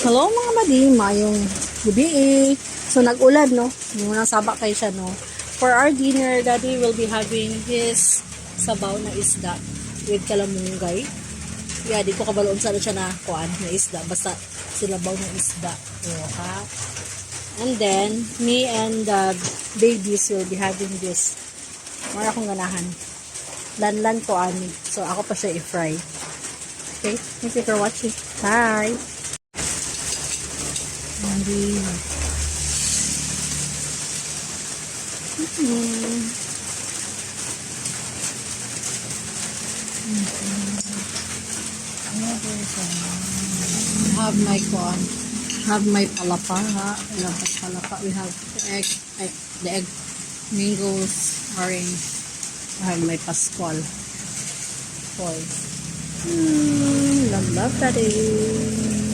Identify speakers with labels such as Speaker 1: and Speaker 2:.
Speaker 1: Hello mga madi, mayong gabi So nag-ulan no, muna saba kayo siya no. For our dinner, Daddy will be having his sabaw na isda with kalamunggay. Yeah, di ko kabaloon sana siya na kuan na isda, basta silabaw ng isda. Ha? And then, me and the babies will be having this. Mara akong ganahan. Lanlan ko ani. So ako pa siya i-fry. Okay, thank you for watching. Bye! Hindi. Have my corn. Have my palapa. We have the egg, mangoes, orange. I have my pascual. Love that.